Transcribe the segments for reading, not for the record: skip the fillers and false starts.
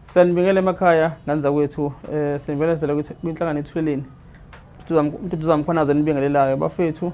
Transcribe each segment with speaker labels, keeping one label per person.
Speaker 1: Sanibingelela emakhaya nganza kwethu sivela sivela kwinhlangano ethuleleni uNtuthu Mkhwanazi enibingelelayo bafethu.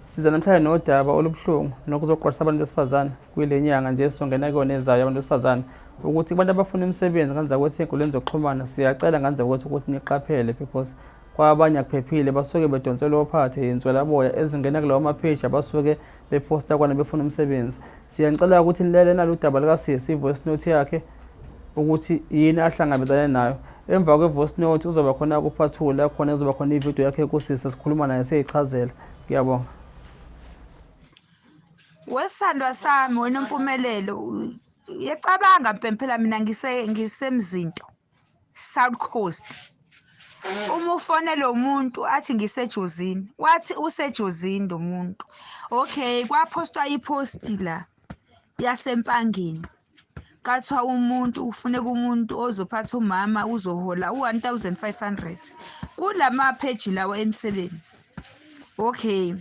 Speaker 1: Siza namhlanje nodaba olubuhlungu nokuzoqwashisa abantu besifazane kule nyanga nje sizongena kuyona ezayo abantu besifazane ukuthi kubantu abafuna imisebenzi nganza kwethu ey'nkundleni zokuxhumana siyacela nganza kwethu ukuthi niqaphele because kwabanye akuphephile basuke bedonselwa ophathe inswelaboya ezingena kulawo mapheji abasuke bephosta kwana befuna umsebenzi. Siyanicela ukuthi nilele nalo udaba likasisi i-voice note yakhe ukuthi yini ahlangabezane nayo. Emva kwe-voice note uzoba khona kuphathula khona kuzoba khona ividiyo yakhe kusisi sikhuluma naye siyichazela. Ngiyabonga.
Speaker 2: Wesandwa sami wena Mpumelelo yecabanga phela mina ngisemzinto South Coast. Uma ufonela umuntu athi ngisejozini wathi usejozini lo muntu. Okay, kwaphostwa iposti la yasempangeni. Kathiwa umuntu ufuneka umuntu ozophatha umama uzohola u-1500 kulama page lawa emsebenzi. Okay.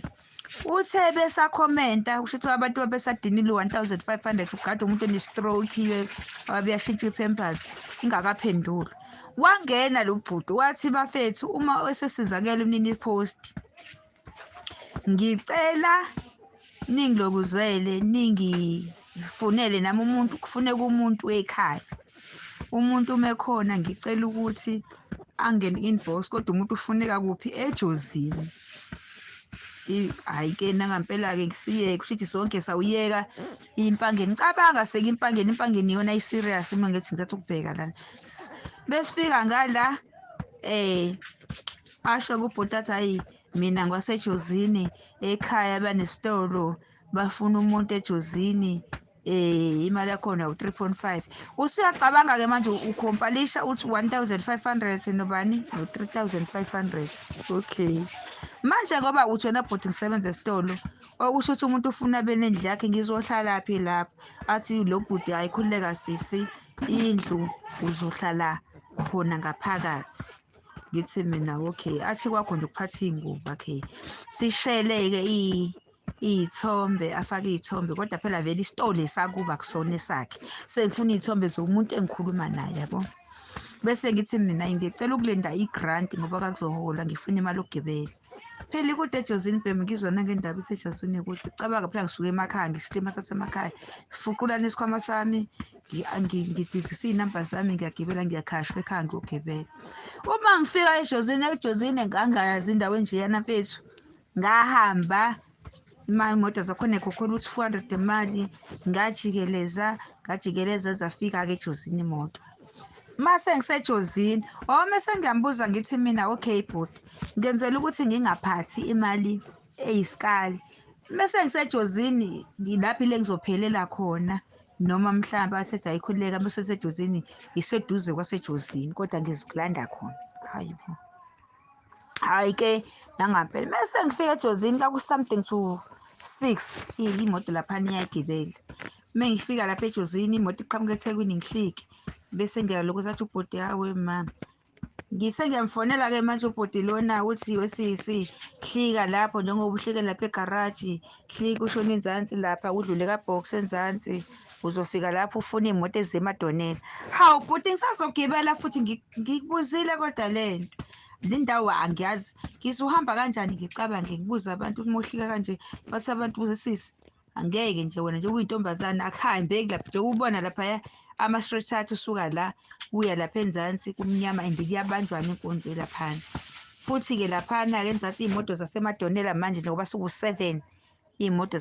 Speaker 2: Uthe besakhomenta ushithi abantu babesadinile 1500 ugade umuntu onestroke wabeyashintshwa ipampers ingakaphenduli. Wangena lo bhuti wathi bafethu uma esesizakela umnini post ngicela ningilokuzele ningifunele nami umuntu kufuneka umuntu ekhaya. Umuntu umekhona ngicela ukuthi angene inbox kodwa umuntu ufuneka kuphi ejozini. Hayi-ke nangampela-ke ngisiyeke kushithi sonke sawuyeka impangeni. Ngicabanga seke impangeni iyona i-serious uma ngithi ngithatha ukubheka lana. Besifika ngala asho kubhuti athi hayi mina ngiwasejozini ekhaya banesitolo bafuna umuntu ejozini imali yakhona u-3.5. Usuyacabanga-ke manje ukhompalisha uthi 1500 nobani no-3500. Okay. Manje ngoba uthi wena bhuti ngisebenza esitolo okusho ukuthi umuntu ufuna benendlu yakhe ngizohlalaphi lapho. Athi lo bhuti hayi khululeka sisi indlu uzohlala khona ngaphakathi. Ngithi mina okay. Athi kwakho nje ukuphatha iy'ngubo. Okay. Sishele-ke iy'thombe afake iy'thombe kodwa phela vele isitolo esakuba akusona esakhe. Sengifuna iy'thombe zomuntu engikhuluma naye yabo. Bese ngithi mina ngicela ukulinda i-grant ngoba kakuzohola ngifuna imali yokugibela. Phela ikude ejozini bhemu ngizwa nangendaba isejozini kude. Cabanga phela ngisuke emakhaya ngisilima sasemakhaya. Fuqula nesikhwama sami ngidizisa iy'namba zami ngiyagibela ngiyakhashwa ekhaya ngiyogibela. Uma ngifika ejozini ngangayazi indawo enjeyana mfethu. Ngahamba imoto zakhona ekhokhela ukuthi 400 imali ngajikeleza zafika-ke ejozini imoto. Mase ngisejozini mese ngiyambuza ngithi mina okay bhuti ngenzela ukuthi ngingaphathi imali eyisikali. Mese ngisejozini ngilaphi le ngizophelela khona noma mhlawumbe asethi ayikhululeka bese sejozini iseduze kwasejozini kodwa ngizokulanda khona. Hayibo. Hayi-ke nangampela mese ngifika ejozini kwaku-something to 6 imoto laphana iyagibela. Uma ngifika lapha ejozini imoto iqhamuka eThekwini ngihlike bese ngiyaloku sathi ubhuti hawe mama ngiyamfonela-ke manje ubhuti lona uthi wesisi hlika lapho njengoba uhlike lapha egaraji hlika ushone enzansi lapha udlule kabhokisi enzansi uzofika lapho ufuna iy'moto ezisemadonela. Hawu bhuti ngisazogibela futhi ngikubuzile kodwa lento le ndawo angiyazi ngizohamba kanjani ngicabange ngibuza abantu uma uhlika kanje bathi abantu buze sisi angeke nje wena nje uyintombazane akuhambeki lapha nje ubona laphaya ama-street art usuka la uya lapha enzansi kumnyama and kuyabanjwana inkunzi laphana. Futhi-ke laphana-ke enzansi iy'moto zasemadonela manje njengoba siku-7 iy'moto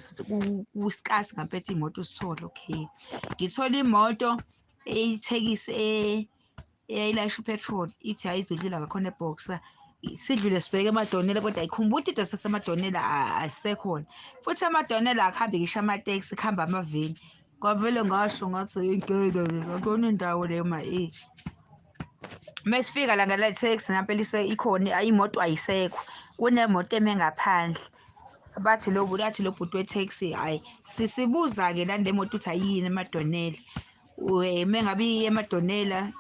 Speaker 2: kuskasi ngampetha iy'moto usithole. Okay. Ngithola imoto ithekisi eyayilayisha upetrol ithi hhayi izodlula ngakhona eBoxer. Sidlule sibheke emadonela kodwa ayikhumbula ukuthi into sasemadonela asisekhona. Futhi amadonela akuhambi ngisho amateksi kuhamba amaveni. Kwavele ngasho ngathi ngeke akuyona indawo leyo mesifika la ngala itheksi ngampela ikhona imoto ayisekho kunemoto eme ngaphandle. Bathi lo bhuti wetheksi hhayi sisibuza-ke lana le moto ukuthi ayiyini emadonela. Mengabe iya emadonela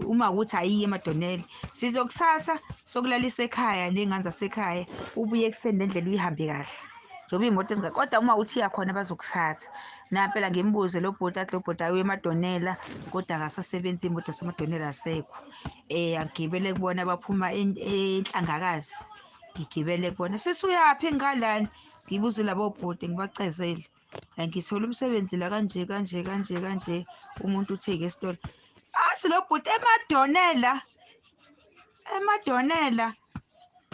Speaker 2: uma ukuthi ayiyi emadonela sizokuthatha sokulalisa ekhaya ney'ngane zasekhaya ubuye ekuseni nendlela uyihambe kahle. njengoba iy'moto kodwa uma uthiya khona bazokuthatha. Nampela ngimbuze lo bhuti athi lo bhuti aye eMadonela kodwa akasasebenzi iy'moto zaseMadonela asekho. Angigibele kubona baphuma eNhlangakazi, ngigibele kubona. Sisi uyaphi ngalana? Ngibuze labo bhuti ngibacezele. Ngithola umsebenzi la kanje kanje kanje kanje, umuntu uthenge esitolo. Athi lo bhuti eMadonela, eMadonela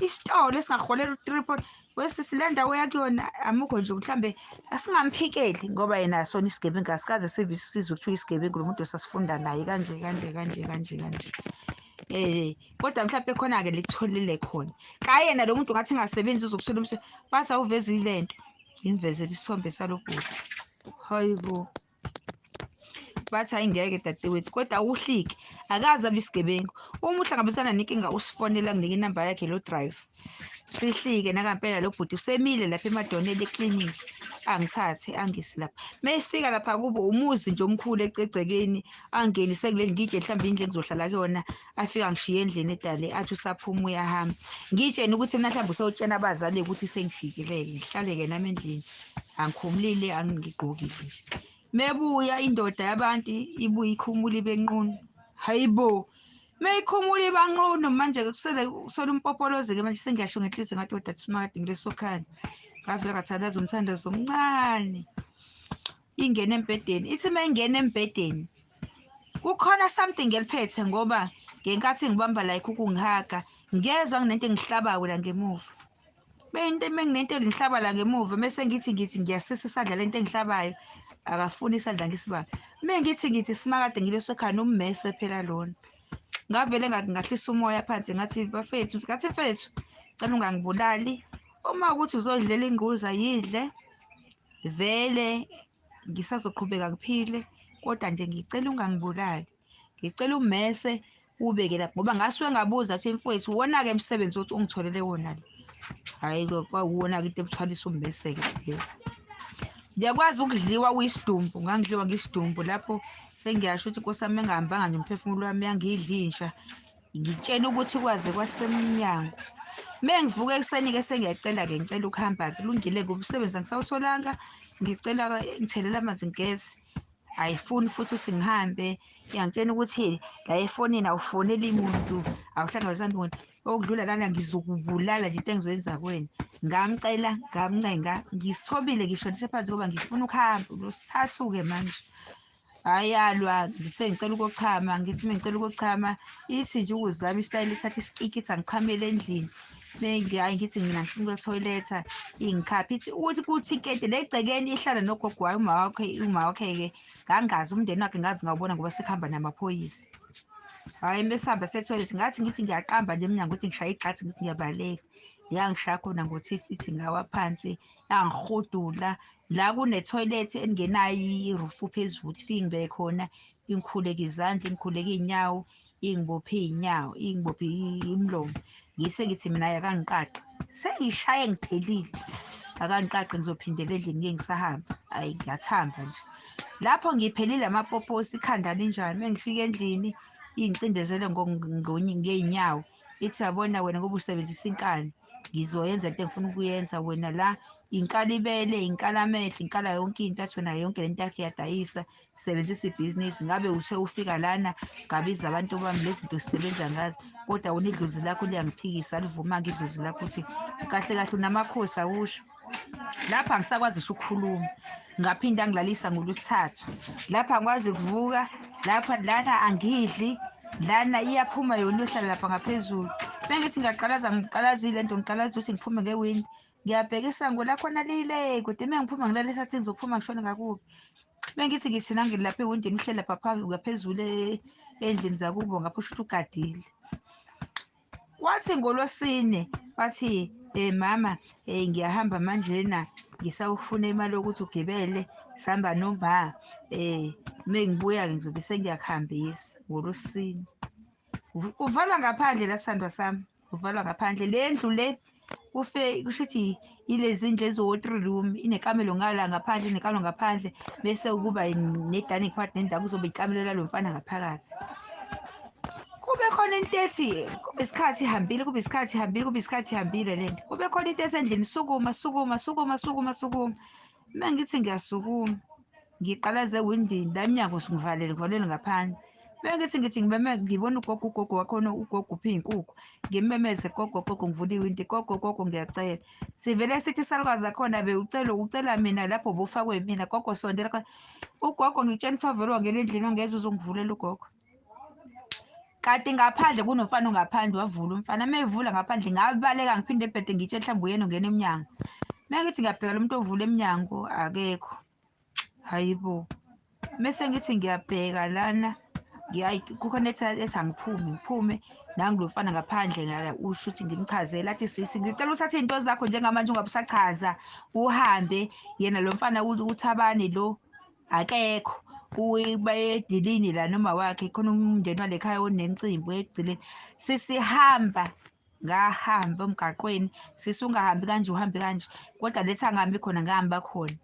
Speaker 2: isitolo esingaholela u-3 wesisi le ndawo yakuyona amukho nje mhlambe asingamphikeli ngoba yena sona isigebengu asikaze sizwe kuthiwa isigebengu lo muntu sasifunda naye kanje kanje kanje kanje kanje. Kodwa mhlawumbe khona-ke likutholile khona. Ka yena lo muntu ngathi engasebenzi uzokuthola umsebenzi. Bathi awuvezile nto, ngimvezele isithombe salo bhuti. Hayibo. Bathi hayi ngeke dadewethu kodwa uhlike akaze abe isigebengu. Uma uhlangabezana nenkinga usifonela nginike inamba yakhe lo driver. Sihlike nakampela lo bhuti usemile lapha eMadonela eklinikhi, angithathe angisi lapha. Mesifika lapha kubo umuzi nje omkhulu ecegcekeni, angenise kuleli ngitshe mhlawumbe indlu engizohlala kuyona, afika ngishiye endlini edale athi usaphuma uyahamba. Ngitshene ukuthi mina mhlawumbe usewutshena abazali ukuthi sengifikile-ke ngihlale-ke nami endlini. Angikhumulile angigqokile nje. Mebuya indoda yabantu ibuye ikhumula ibenqunu. Hayibo. Meyikhumula ibanqunu manje-ke kusele umpopoloze-ke manje sengiyasho ngenhliziyo ngathi odathi simakade ngilesokhanya. Ngavele ngathandaza umthandazo omncane. Ingene embhedeni. Ithi mengene embhedeni kukhona something eliphethe ngoba ngenkathi ngibamba like ukungihaga ngezwa nginento engihlabayo la ngemuva. Menginento engihlaba la ngemuva mese ngithi ngiyasisa isandla lento engihlabayo akafuni isandla ngisibambe. Mengithi simakade ngilesokhanya ummese phela lona. Ngavele ngahlisa umoya phansi ngathi bafethu, ngathi mfethu cela ungangibulali. Uma ukuthi uzodlela ingquza yidle. Vele ngisazoqhubeka ngiphile kodwa nje ngicela ungangibulali. Ngicela ummese ubeke lapha ngoba ngasuke ngabuza athi mfowethu wona-ke umsebenzi othi ungitholele wona lo. Hhayi kwawuwona-ke into ebuthwalisa ummese-ke leyo. Ngiyakwazi ukudliwa kwisidumbu, ngangidliwa ngesidumbu lapho sengiyasho ukuthi Nkosi yami engahambanga nje umphefumulo wami yangidlisha. Ngitshela ukuthi kwaze kwasemnyango. Mengivuka ekuseni-ke sengiyacela-ke ngicela ukuhamba-ke kulungile-ke umsebenzi angisawutholanga. Ngicela ngithelele amanzi ngigeze. Ayifuni futhi ukuthi ngihambe. Iyangitshena ukuthi la efonini awufoneli muntu, awuhlangabezani muntu. Okudlula lana ngizokubulala nje into engizoyenza kuwena. Ngamcela, ngamncenga, ngisithobile ngisho phansi ngoba ngifuna ukuhamba. Losithathu-ke manje. Hhayi yalwa, ngicela ukuyochama, ngithi mengicela ukuyochama, ithi nje ukuzama isitayela ithatha isitiki ithi angichamele endlini. Hhayi ngithi mina ngifuna ukuya ethoyiletha ingikhaphe. Ithi kuthi ikete le egcekeni ihlala nogogo wayo uma wakhe-ke ngangazi umndeni wakhe ngazi ngawubona ngoba sekuhamba namaphoyisa. Hhayi mesihamba sethoyilethi ngithi ngiyaqamba nje emnyango ukuthi ngishaye igxathu ngithi ngiyabaleka. Yangishaya khona ngo-2 feet ngawa phansi, yangihudula. La kunethoyilethi engenayo irufu phezulu, ifike ngibeke khona ingikhuleke izandla, ingikhuleke iy'nyawo, ingibophe iy'nyawo, ingibophe imlomo. Ngithi mina akangiqaqe. Sengishaye ngiphelile. Akangiqaqe ngizophindela endlini ngike ngisahamba. Hhayi ngiyathamba nje. Lapho ngiphelile amapoposi ikhanda linjani. Mengifika endlini ingicindezele ngey'nyawo. Ithi yabona wena ngoba usebenzisa inkani, ngizoyenza into engifuna ukuyenza wena la. Inkala ibele, inkala amehlo, inkala yonke into athi wena yonke lento yakho iyadayisa, sebenzisa ibhizinisi. Ngabe ufika lana ngabiza abantu bami lezi zinto sisebenza ngazo. Kodwa wena idlozi lakho liyangiphikisa alivumanga idlozi lakho ukuthi kahle kahle unamakhosi awusho. Lapha angisakwazi ngisho ukukhuluma. Ngaphinda angilalisa ngolwesithathu. Lapha angikwazi ukuvuka, lapha lana angidli, lana iyaphuma yona iyohlala lapha ngaphezulu. Mengithi ngiyaqalaza ngiqalazile nto ngiqalaza ukuthi ngiphume ngewindi. Ngiyabheka isango lakhona lile kude mengiphuma ngilalisa athi ngizophuma ngishone ngakuphi. Mengithi nangile lapha ewindini uhleli lapha ngaphezulu endlini zakubo ngapho kusho ukuthi ugadile. Kwathi ngolwesine bathi mama ngiyahamba manjena ngisawufuna imali yokuthi ugibele sihamba noma mengibuya-ke ngizobe sengiyakuhambisa ngolwesine. Uvalwa ngaphandle la sithandwa sami, uvalwa ngaphandle. Le ndlu le kusho ukuthi yilezi ndlu eziwu-3 room, inekamelo ngala ngaphandle, inekamelo ngaphandle bese kuba ne-dining part nendawo kuzobe ikamelo lalo mfana ngaphakathi. kube khona into ethi kube isikhathi ihambile, kube isikhathi ihambile, kube isikhathi ihambile lento. Kube khona into esendlini, sukuma, sukuma, sukuma, sukuma, sukuma. Uma ngithi ngiyasukuma, ngiqalaze ewindini, la mnyango ngivalele ngaphandle. Uma ngithi ngimeme, ngibona ugogo wakhona, ugogo uphe iy'nkukhu. Ngimemeze, gogo, ngivula iwindi, gogo, ngiyacela. Sivele sithi isalukazi zakhona ucela mina lapho bufakwe mina, gogo sondela khona. Ugogo ngitshela favela wangena endlini wangeza uzongivulela ugogo. Kanti ngaphandle kunomfana ongaphandle wavula umfana. Uma evula ngaphandle ngabaleka ngiphinde ebhede ngitshe mhlawumbe uyena ongena emnyango. Uma ngithi ngiyabheka lo muntu ovula emnyango akekho. Hayibo. Mese ngithi ngiyabheka lana kukhona ethi ngiphume nangu lo mfana ngaphandle ngala usho ukuthi ngimchazele athi sisi ngicela uthathe iy'nto zakho njengamanje ungabe usachaza uhambe yena lo mfana uThabani lo akekho edilini la noma wakhe khona umndeni wale khaya onemicimbi egcileni sisihamba ngahamba emgaqweni sisi ungahambi kanje uhambe kanje kodwa lethi angihambi khona ngihamba khona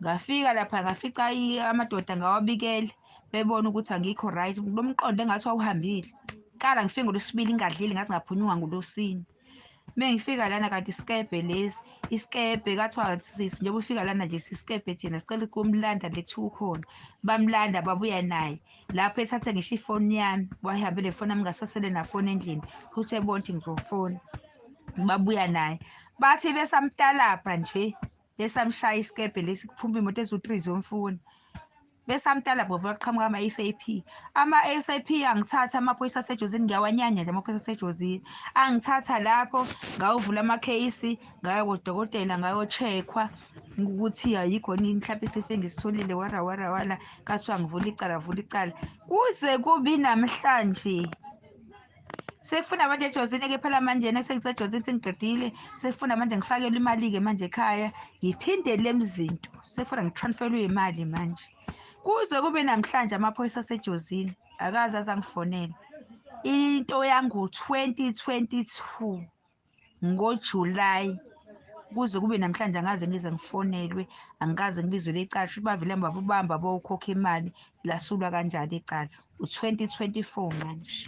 Speaker 2: ngafika lapha ngafica amadoda ngawabikela bebona ukuthi angikho right lo mqondo engathi wawuhambile qala ngifike ngolwesibili ngingadlile ngathi ngaphunyuka ngolosini uma ngifika lana kanti isikebhe lesi isikebhe kathiwa sisi njengoba ufika lana nje sisikebhe thina sicela ukumlanda lethu khona bamlanda babuya naye lapho ethathe ngisho ifoni yami wahambele ifoni yami ngasasele nafoni endlini futhi ebona ukuthi ngizofona babuya naye bathi besamtalapha nje besamshaya isikebhe lesi kuphuma imoto eziwu-3 zomfuni besamtala bhova qhamuka ama-SAP. Ama-SAP angithatha amaphoyisa asejozini ngiyawanyanya nje amaphoyisa asejozini. Angithatha lapho ngawuvula amakheyisi ngaya kodokotela ngayo-check-wa ukuthi ayikho yini mhlawumbe isifo engisitholile wala kathiwa ngivula icala kuze kubi namhlanje. Sekufuna manje ejozini-ke phela manje sengisejozini sengiqedile sekufuna manje ngifakelwe imali-ke manje ekhaya ngiphindele emzinto sekufuna ngi-transfer-lwe imali manje. Kuze kube namhlanje amaphoyisa asejozini akaze azangifonela into yango-2022 ngoJulayi kuze kube namhlanje angaze ngize ngifonelwe angikaze ngibizwe icala futhi bavele babamba bawukhokha imali lasulwa kanjalo icala u-2024 manje.